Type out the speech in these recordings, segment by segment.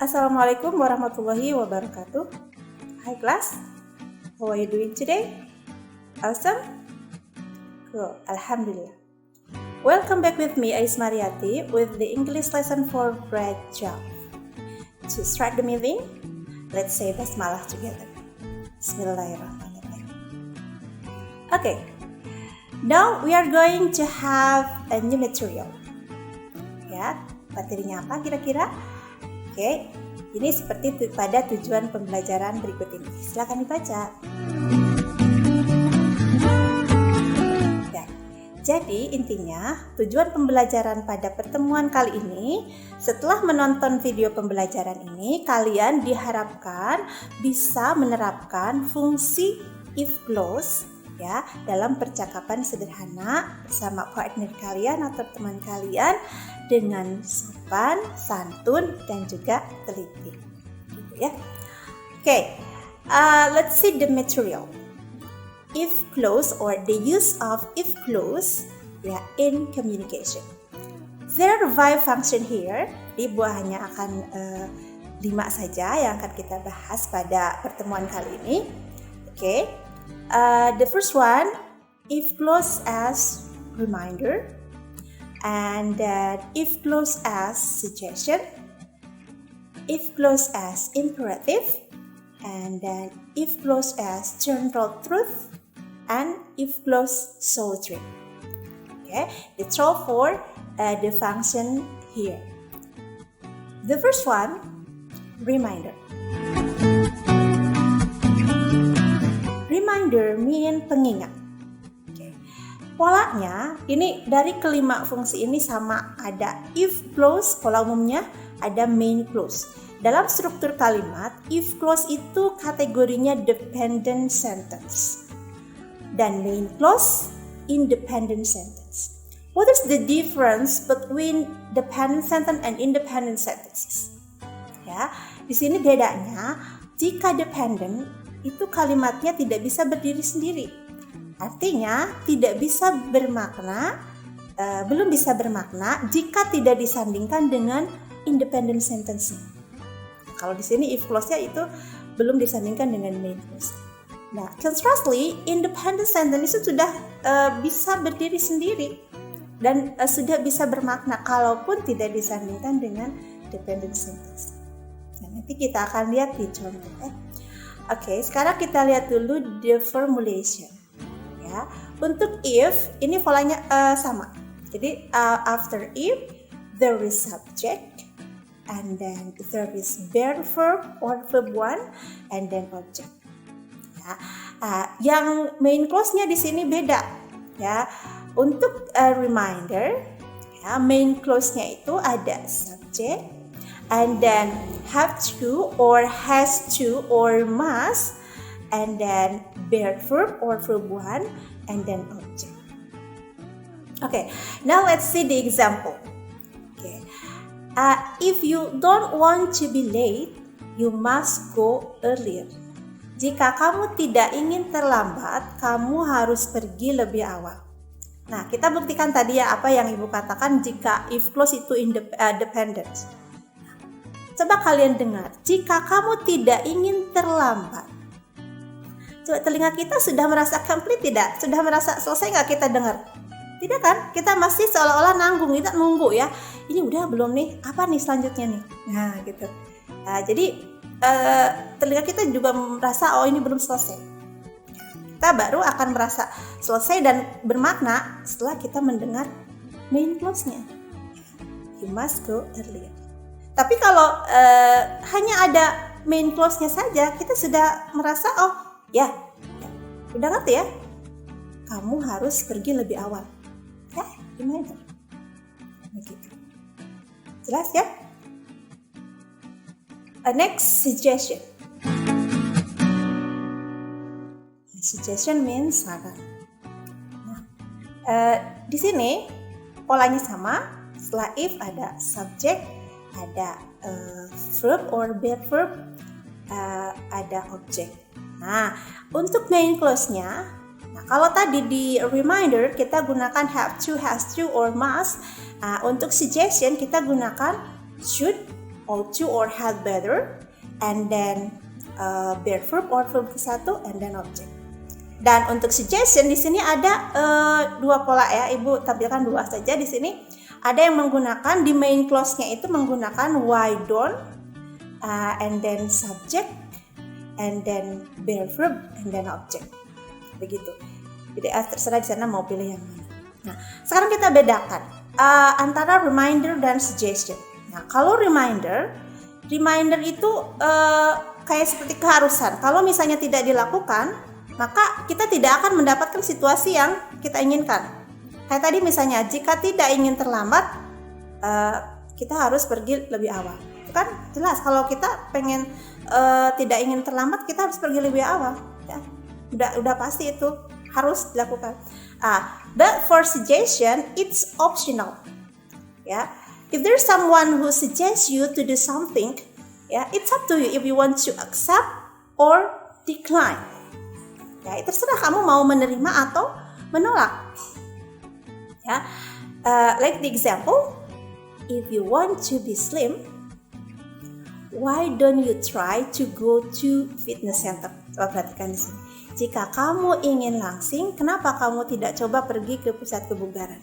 Assalamualaikum warahmatullahi wabarakatuh. Hi class, how are you doing today? Awesome? Cool, Alhamdulillah. Welcome back with me, Ais Mariati, with the English lesson for grade 12. To start the meeting, let's say basmalah together. Bismillahirrahmanirrahim. Okay, now we are going to have a new material. Ya, materinya apa kira-kira? Oke, ini seperti pada tujuan pembelajaran berikut ini. Silakan dibaca. Ya, jadi intinya tujuan pembelajaran pada pertemuan kali ini, setelah menonton video pembelajaran ini, kalian diharapkan bisa menerapkan fungsi if clause ya dalam percakapan sederhana bersama partner kalian atau teman kalian dengan sopan, santun, dan juga teliti, gitu ya. Okay, let's see the material. If clause or the use of if clause ya in communication. There are 5 function here. Di buah hanya akan 5 saja yang akan kita bahas pada pertemuan kali ini. Okay. The first one, if clause as reminder, and then if clause as suggestion, if clause as imperative, and then if clause as general truth, and if clause sole truth. Okay, that's all for the function here. The first one, reminder. Reminder mean pengingat. Okay. Polanya ini dari kelima fungsi ini sama, ada if clause, pola umumnya ada main clause. Dalam struktur kalimat, if clause itu kategorinya dependent sentence dan main clause independent sentence. What is the difference between dependent sentence and independent sentences? Ya, di sini bedanya jika dependent itu kalimatnya tidak bisa berdiri sendiri. Artinya tidak bisa bermakna, belum bisa bermakna jika tidak disandingkan dengan independent sentence. Kalau di sini if clause-nya itu belum disandingkan dengan main clause. Nah, contrastly, independent sentence itu sudah bisa berdiri sendiri dan sudah bisa bermakna kalaupun tidak disandingkan dengan dependent sentence. Nah, nanti kita akan lihat di contoh. Oke, sekarang kita lihat dulu the formulation. Ya, untuk if ini polanya sama. Jadi after if there is subject, and then there is verb or verb 1, and then object. Ya, yang main clause-nya di sini beda. Ya, untuk reminder, ya, main clause-nya itu ada subject, and then have to or has to or must, and then verb or verb 1, and then object. Okay, now let's see the example. Okay, if you don't want to be late, you must go earlier. Jika kamu tidak ingin terlambat, kamu harus pergi lebih awal. Nah, kita buktikan tadi ya apa yang Ibu katakan jika if clause itu dependent. Coba kalian dengar, jika kamu tidak ingin terlambat. Coba telinga kita sudah merasa complete tidak? Sudah merasa selesai nggak kita dengar? Tidak kan? Kita masih seolah-olah nanggung, kita nunggu ya. Ini udah belum nih? Apa nih selanjutnya nih? Nah gitu. Nah, jadi telinga kita juga merasa oh ini belum selesai. Kita baru akan merasa selesai dan bermakna setelah kita mendengar main clause-nya. You must go earlier. Tapi kalau hanya ada main clause-nya saja, kita sudah merasa oh ya, udah ngerti ya, kamu harus pergi lebih awal. Gimana? Begitu. Jelas ya? Next, suggestion. Suggestion means saran. Nah, di sini polanya sama. Setelah if ada subject, ada verb or verb, ada object. Nah, untuk main clause-nya, kalau tadi di reminder kita gunakan have to, has to, or must. Untuk suggestion kita gunakan should, ought to or had better, and then bear verb or verb ke-1, and then object. Dan untuk suggestion di sini ada 2 pola ya, Ibu tampilkan 2 saja di sini. Ada yang menggunakan di main clause-nya itu menggunakan why don't, and then subject, and then bear verb, and then object. Begitu. Jadi terserah di sana mau pilih yang mana. Nah, sekarang kita bedakan antara reminder dan suggestion. Nah, kalau reminder itu kayak seperti keharusan. Kalau misalnya tidak dilakukan, maka kita tidak akan mendapatkan situasi yang kita inginkan. Kayak tadi misalnya, jika tidak ingin terlambat, kita harus pergi lebih awal. Itu kan jelas, kalau kita pengen tidak ingin terlambat, kita harus pergi lebih awal. Ya, udah pasti itu harus dilakukan. But for suggestion, it's optional. Ya, if there's someone who suggests you to do something, ya, it's up to you if you want to accept or decline. Ya, itu terserah kamu mau menerima atau menolak. Ya, like the example, if you want to be slim, why don't you try to go to fitness center? Coba perhatikan di sini. Jika kamu ingin langsing, kenapa kamu tidak coba pergi ke pusat kebugaran?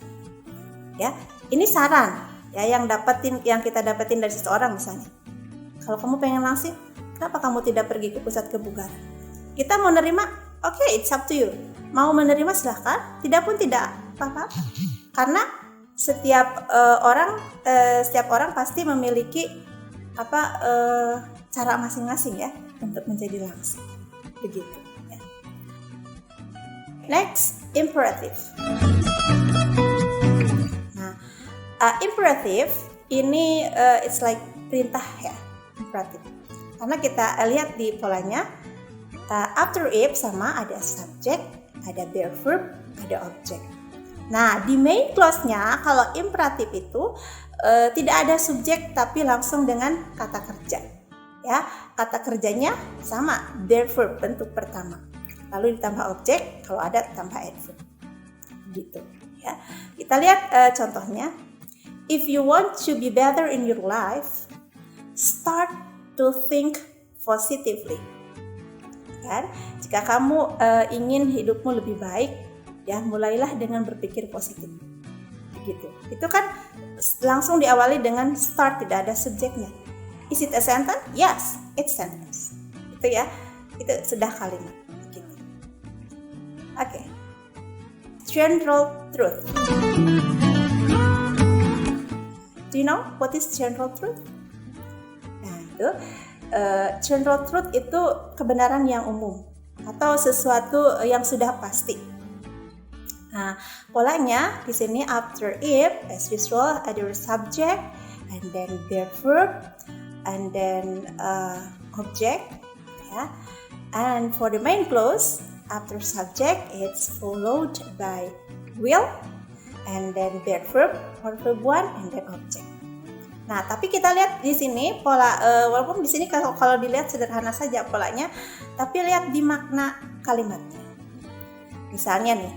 Ya, ini saran ya yang kita dapetin dari seseorang misalnya. Kalau kamu pengen langsing, kenapa kamu tidak pergi ke pusat kebugaran? Kita mau nerima? Oke, it's up to you. Mau menerima silahkan, tidak pun tidak apa-apa. Karena setiap orang pasti memiliki cara masing-masing ya untuk menjadi langsing. Begitu. Ya. Next, imperative. Nah, imperative ini it's like perintah ya, imperative. Karena kita lihat di polanya, after if sama ada subject, ada bear verb, ada object. Nah, di main clause-nya kalau imperatif itu tidak ada subjek tapi langsung dengan kata kerja. Ya, kata kerjanya sama, bear verb bentuk pertama. Lalu ditambah objek, kalau ada tambah adverb. Gitu, ya. Kita lihat contohnya. If you want to be better in your life, start to think positively. Kan? Jika kamu ingin hidupmu lebih baik, ya mulailah dengan berpikir positif. Begitu. Itu kan langsung diawali dengan start, tidak ada subjeknya. Is it a sentence? Yes, it's sentence. Itu ya, itu sudah kalimat. Begitu. Oke. General truth. Do you know what is general truth? Nah, itu general truth itu kebenaran yang umum atau sesuatu yang sudah pasti. Nah, polanya di sini after if as usual ada subject and then their verb and then object, ya. And for the main clause after subject it's followed by will and then their verb or verb 1 and then object. Nah, tapi kita lihat di sini pola, walaupun di sini kalau dilihat sederhana saja polanya, tapi lihat di makna kalimatnya. Misalnya nih,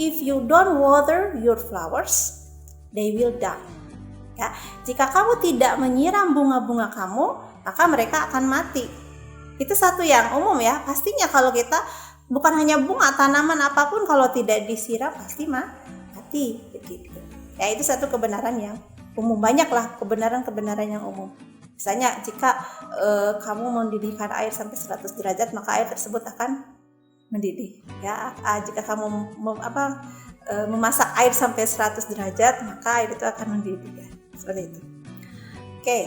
if you don't water your flowers, they will die. Ya, jika kamu tidak menyiram bunga-bunga kamu, maka mereka akan mati. Itu satu yang umum ya. Pastinya kalau kita bukan hanya bunga, tanaman apapun kalau tidak disiram pasti mati. Begitu. Ya, itu satu kebenaran yang umum. Banyaklah kebenaran-kebenaran yang umum. Misalnya jika kamu mendidihkan air sampai 100 derajat, maka air tersebut akan mendidih. Ya, jika kamu memasak air sampai 100 derajat, maka air itu akan mendidih. Ya, seperti itu. Oke.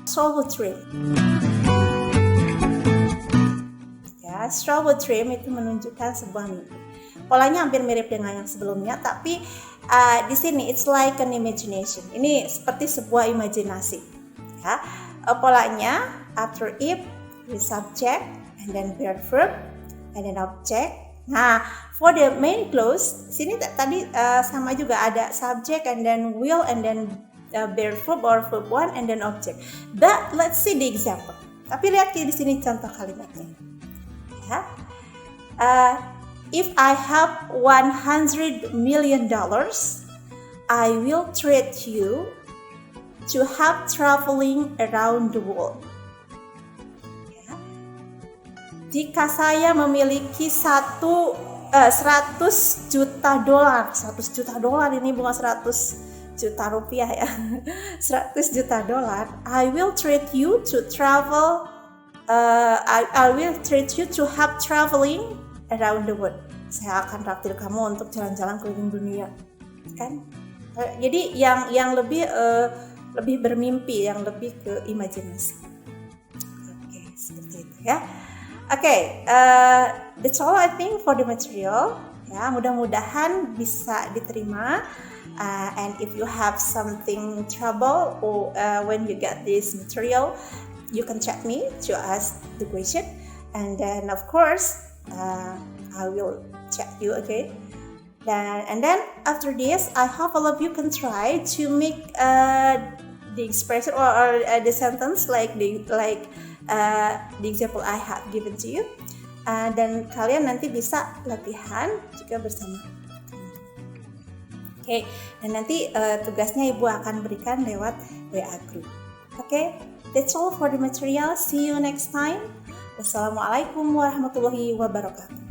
Strawberry dream. Ya, strawberry dream itu menunjukkan sebuah mimpi. Polanya hampir mirip dengan yang sebelumnya, tapi di sini it's like an imagination. Ini seperti sebuah imajinasi. Ya, polanya after if with subject and then bear verb and then object. Nah, for the main clause sini tadi sama juga ada subject and then will and then bear verb or verb 1 and then object. But let's see the example. Tapi lihat di sini contoh kalimatnya. Ya. If I have $100 million, I will treat you to have traveling around the world. Ya. Jika saya memiliki 100 juta dolar, 100 juta dolar ini bukan 100 juta rupiah ya, 100 juta dolar, I will treat you to travel, I will treat you to have traveling around the world. Saya akan traktir kamu untuk jalan-jalan keliling dunia, kan? Jadi yang lebih bermimpi, yang lebih ke imajinasi. Oke, seperti itu ya. Oke, that's all I think for the material. Ya, mudah-mudahan bisa diterima. And if you have something trouble or when you get this material, you can chat me to ask the question, and then of course I will chat you again. And then after this, I hope all of you can try to make the expression or the sentence like the example I have given to you. Dan kalian nanti bisa latihan juga bersama. Oke, dan nanti tugasnya Ibu akan berikan lewat WA group. Oke, that's all for the material. See you next time. Wassalamualaikum warahmatullahi wabarakatuh.